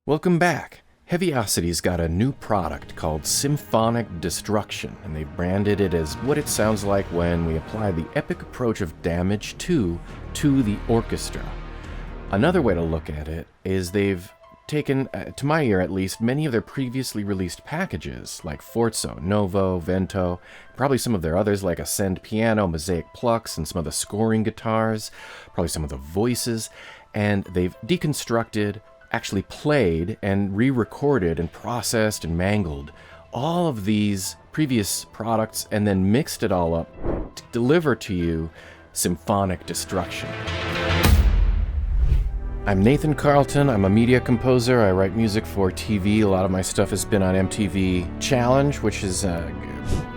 Welcome back. Heavyocity's got a new product called Symphonic Destruction, and they've branded it as what it sounds like when we apply the epic approach of damage to the orchestra. Another way to look at it is they've taken, to my ear at least, many of their previously released packages, like Forzo, Novo, Vento, probably some of their others like Ascend Piano, Mosaic Plucks, and some of the scoring guitars, probably some of the voices, and they've deconstructed, actually played and re-recorded and processed and mangled all of these previous products and then mixed it all up to deliver to you Symphonic Destruction. I'm Nathan Carlton. I'm a media composer. I write music for TV. A lot of my stuff has been on MTV Challenge, which is got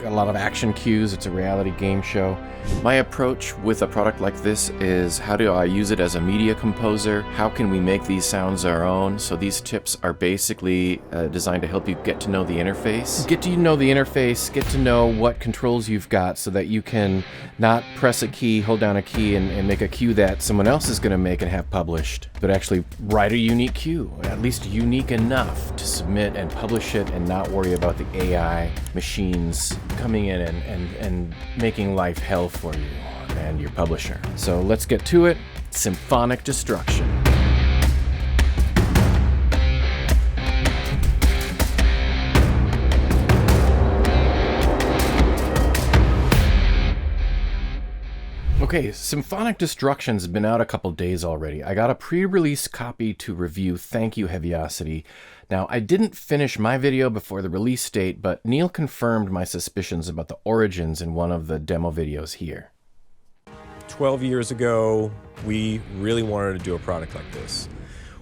a lot of action cues. It's a reality game show. My approach with a product like this is, how do I use it as a media composer? How can we make these sounds our own? So these tips are basically designed to help you get to know the interface. Get to know the interface, get to know what controls you've got so that you can not press a key, hold down a key, and make a cue that someone else is going to make and have published, but actually write a unique cue, at least unique enough to submit and publish it and not worry about the AI machines coming in and making life hell for you and your publisher. So let's get to it. Symphonic Destruction. Okay, Symphonic Destruction's been out a couple days already. I got a pre-release copy to review. Thank you, Heavyocity. Now, I didn't finish my video before the release date, but Neil confirmed my suspicions about the origins in one of the demo videos here. 12 years ago, we really wanted to do a product like this.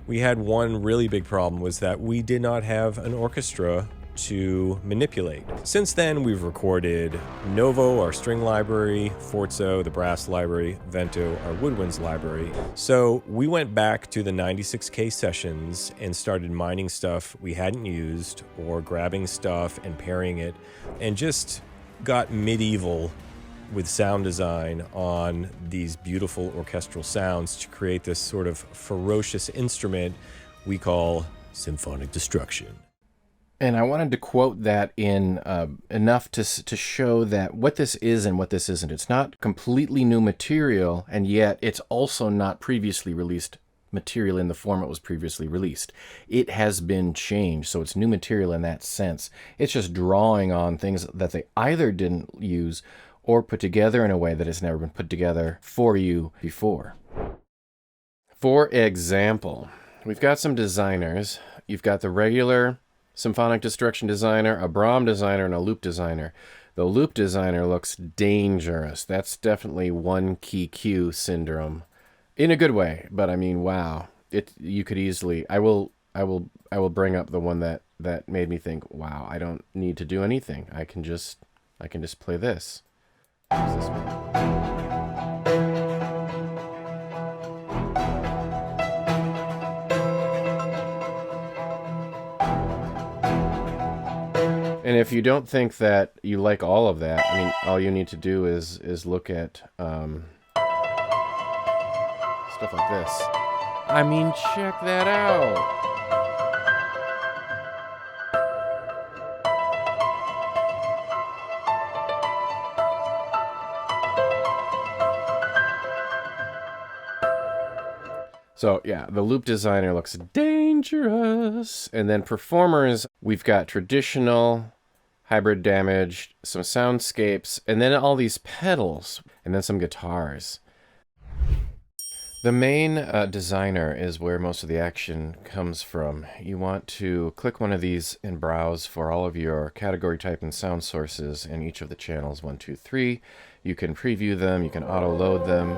We had one really big problem, was that we did not have an orchestra to manipulate. Since then, we've recorded Novo, our string library, Forzo, the brass library, Vento, our woodwinds library. So we went back to the 96K sessions and started mining stuff we hadn't used, or grabbing stuff and pairing it, and just got medieval with sound design on these beautiful orchestral sounds to create this sort of ferocious instrument we call Symphonic Destruction. And I wanted to quote that in enough to show that what this is and what this isn't. It's not completely new material, and yet it's also not previously released material in the form it was previously released. It has been changed, so it's new material in that sense. It's just drawing on things that they either didn't use or put together in a way that has never been put together for you before. For example, we've got some designers. You've got the regular Symphonic Destruction designer, a Brahm designer, and a loop designer. The loop designer looks dangerous. That's definitely one key cue syndrome, in a good way. But I mean, wow! You could easily. I will bring up the one that made me think, wow! I don't need to do anything. I can just play this. What's this one? And if you don't think that you like all of that, I mean, all you need to do is look at stuff like this. I mean, check that out. So yeah, the loop designer looks dangerous. And then performers, we've got traditional, hybrid damage, some soundscapes, and then all these pedals, and then some guitars. The main designer is where most of the action comes from. You want to click one of these and browse for all of your category type and sound sources in each of the channels 1, 2, 3. You can preview them, you can auto-load them.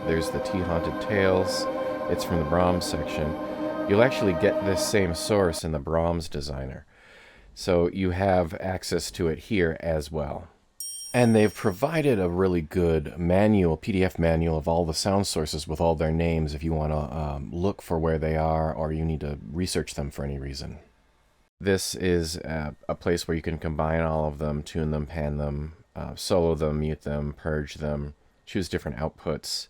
There's the T-Haunted Tales. It's from the Brahms section. You'll actually get this same source in the Brahms designer. So you have access to it here as well. And they've provided a really good manual, PDF manual of all the sound sources with all their names if you want to look for where they are or you need to research them for any reason. This is a place where you can combine all of them, tune them, pan them, solo them, mute them, purge them, choose different outputs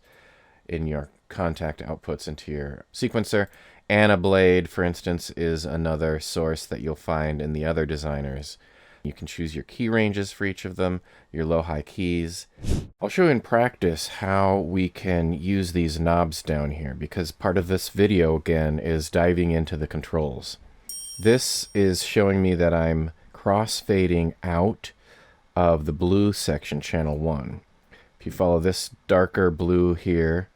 in your contact outputs into your sequencer, Anablade, for instance, is another source that you'll find in the other designers. You can choose your key ranges for each of them, your low-high keys. I'll show you in practice how we can use these knobs down here, because part of this video, again, is diving into the controls. This is showing me that I'm crossfading out of the blue section, channel 1. If you follow this darker blue here,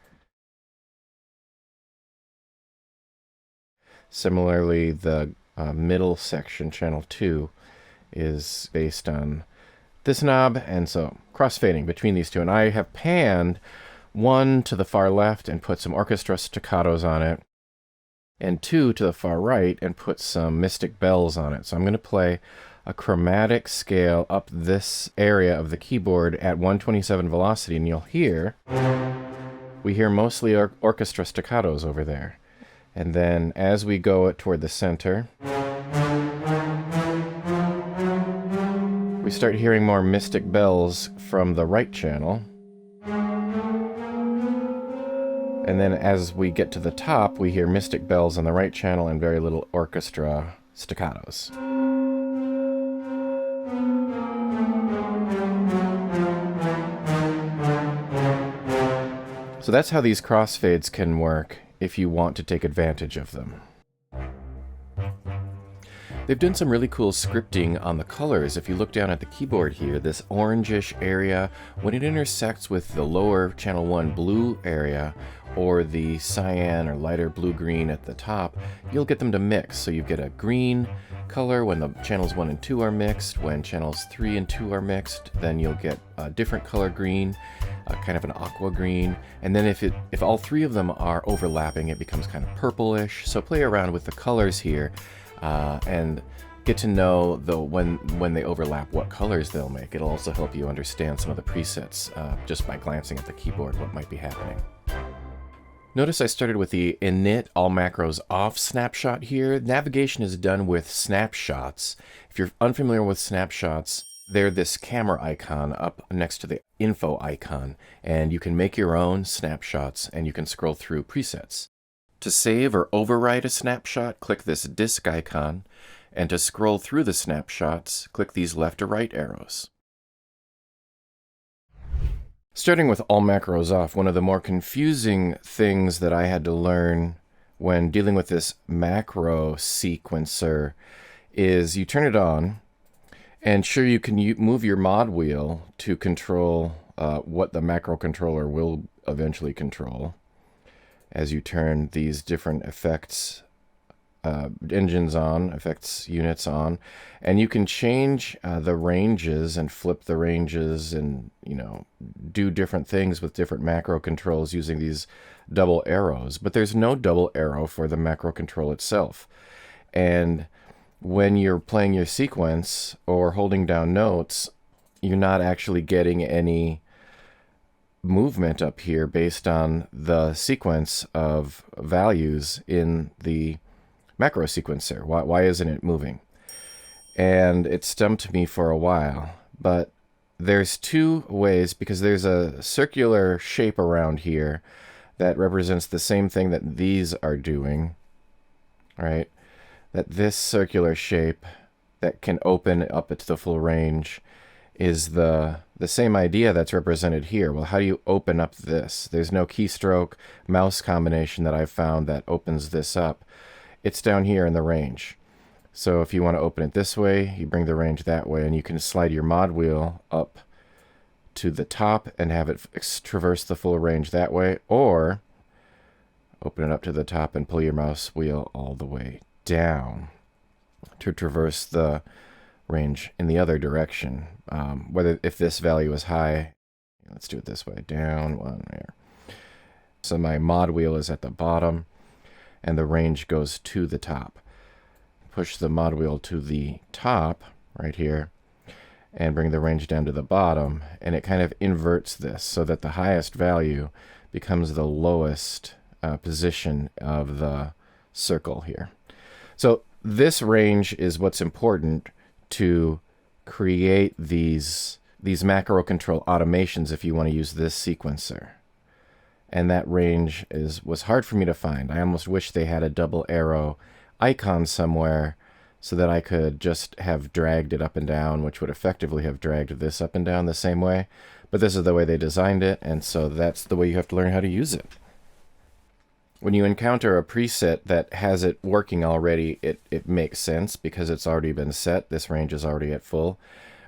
similarly the middle section, channel 2, is based on this knob, and so crossfading between these two. And I have panned one to the far left and put some orchestra staccatos on it, and two to the far right and put some mystic bells on it. So I'm going to play a chromatic scale up this area of the keyboard at 127 velocity, and you'll hear, we hear mostly orchestra staccatos over there. And then as we go toward the center, we start hearing more mystic bells from the right channel. And then as we get to the top, we hear mystic bells on the right channel and very little orchestra staccatos. So that's how these crossfades can work if you want to take advantage of them. They've done some really cool scripting on the colors. If you look down at the keyboard here, this orangish area, when it intersects with the lower channel 1 blue area, or the cyan or lighter blue-green at the top, you'll get them to mix. So you get a green color when the channels 1 and 2 are mixed. When channels 3 and 2 are mixed, then you'll get a different color green, kind of an aqua green. And then if all three of them are overlapping, it becomes kind of purplish. So play around with the colors here and get to know when they overlap what colors they'll make. It'll also help you understand some of the presets just by glancing at the keyboard, what might be happening. Notice I started with the init all macros off snapshot here. Navigation is done with snapshots. If you're unfamiliar with snapshots, they're this camera icon up next to the info icon, and you can make your own snapshots and you can scroll through presets. To save or overwrite a snapshot, click this disk icon, and to scroll through the snapshots, click these left or right arrows. Starting with all macros off, one of the more confusing things that I had to learn when dealing with this macro sequencer is you turn it on, and sure, you can move your mod wheel to control what the macro controller will eventually control as you turn these different effects engines on, effects units on, and you can change the ranges and flip the ranges and, you know, do different things with different macro controls using these double arrows. But there's no double arrow for the macro control itself. And when you're playing your sequence or holding down notes, you're not actually getting any movement up here based on the sequence of values in the macro sequencer. Why isn't it moving? And it stumped me for a while, but there's two ways, because there's a circular shape around here that represents the same thing that these are doing, right? That this circular shape that can open up to the full range is the same idea that's represented here. Well, how do you open up this? There's no keystroke mouse combination that I've found that opens this up. It's down here in the range. So if you want to open it this way, you bring the range that way, and you can slide your mod wheel up to the top and have it traverse the full range that way, or open it up to the top and pull your mouse wheel all the way down to traverse the range in the other direction. If this value is high, let's do it this way, down one there. So my mod wheel is at the bottom and the range goes to the top. Push the mod wheel to the top right here and bring the range down to the bottom, and it kind of inverts this so that the highest value becomes the lowest position of the circle here. So this range is what's important to create these macro control automations if you want to use this sequencer. and that range was hard for me to find. I almost wish they had a double arrow icon somewhere so that I could just have dragged it up and down, which would effectively have dragged this up and down the same way. But this is the way they designed it, and so that's the way you have to learn how to use it. When you encounter a preset that has it working already, it makes sense because it's already been set. This range is already at full.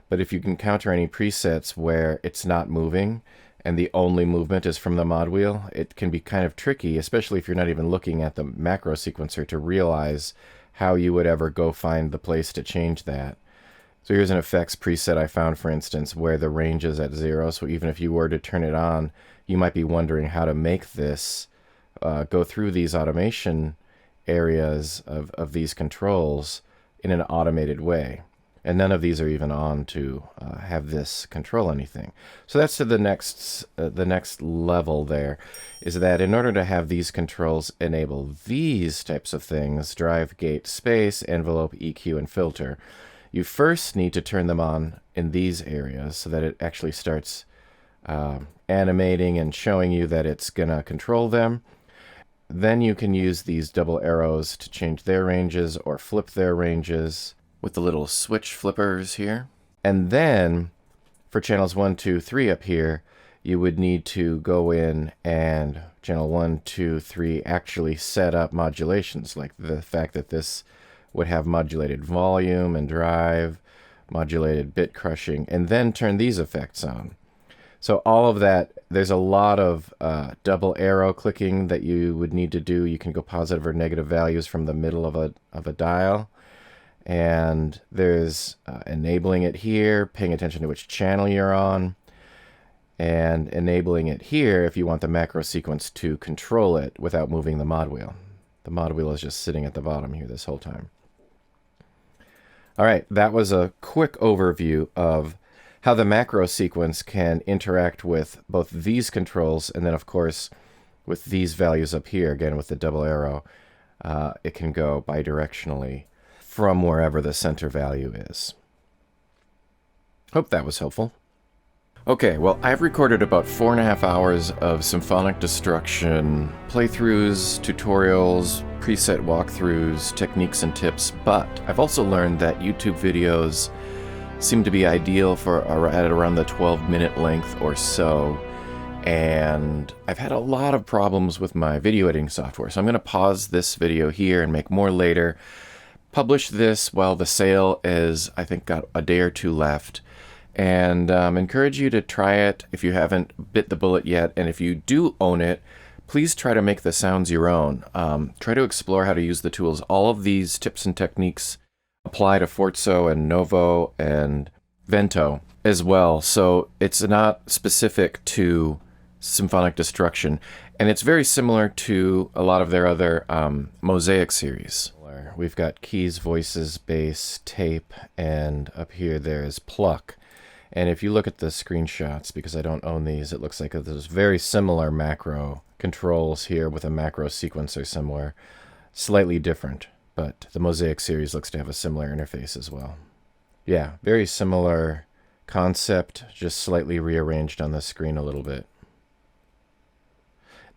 But if you encounter any presets where it's not moving and the only movement is from the mod wheel, it can be kind of tricky, especially if you're not even looking at the macro sequencer, to realize how you would ever go find the place to change that. So here's an effects preset I found, for instance, where the range is at 0. So even if you were to turn it on, you might be wondering how to make this go through these automation areas of these controls in an automated way. And none of these are even on to have this control anything. So that's to the next level there, is that in order to have these controls enable these types of things, drive, gate, space, envelope, EQ, and filter, you first need to turn them on in these areas so that it actually starts animating and showing you that it's going to control them. Then you can use these double arrows to change their ranges or flip their ranges with the little switch flippers here. And then for channels 1, 2, 3 up here, you would need to go in and channel 1, 2, 3 actually set up modulations, like the fact that this would have modulated volume and drive, modulated bit crushing, and then turn these effects on. So all of that, there's a lot of double arrow clicking that you would need to do. You can go positive or negative values from the middle of a dial. And there's enabling it here, paying attention to which channel you're on, and enabling it here if you want the macro sequence to control it without moving the mod wheel. The mod wheel is just sitting at the bottom here this whole time. All right, that was a quick overview of how the macro sequence can interact with both these controls and then, of course, with these values up here, again with the double arrow. It can go bidirectionally from wherever the center value is. Hope that was helpful. Okay, well, I've recorded about 4.5 hours of Symphonic Destruction playthroughs, tutorials, preset walkthroughs, techniques and tips, but I've also learned that YouTube videos seem to be ideal for at around the 12-minute length or so, and I've had a lot of problems with my video editing software, so I'm going to pause this video here and make more later. Publish this while the sale is, I think, got a day or two left, and encourage you to try it if you haven't bit the bullet yet, and if you do own it, please try to make the sounds your own. Try to explore how to use the tools. All of these tips and techniques apply to Forzo and Novo and Vento as well, so it's not specific to Symphonic Destruction, and it's very similar to a lot of their other Mosaic series. We've got keys, voices, bass, tape, and up here there's pluck. And if you look at the screenshots, because I don't own these, it looks like there's very similar macro controls here with a macro sequencer somewhere. Slightly different, but the Mosaic series looks to have a similar interface as well. Yeah, very similar concept, just slightly rearranged on the screen a little bit.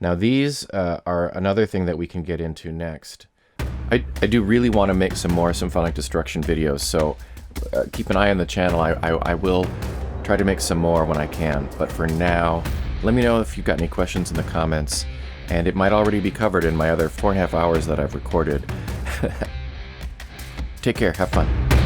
Now these are another thing that we can get into next. I do really want to make some more Symphonic Destruction videos, so keep an eye on the channel. I will try to make some more when I can, but for now, let me know if you've got any questions in the comments, and it might already be covered in my other 4.5 hours that I've recorded. Take care, have fun.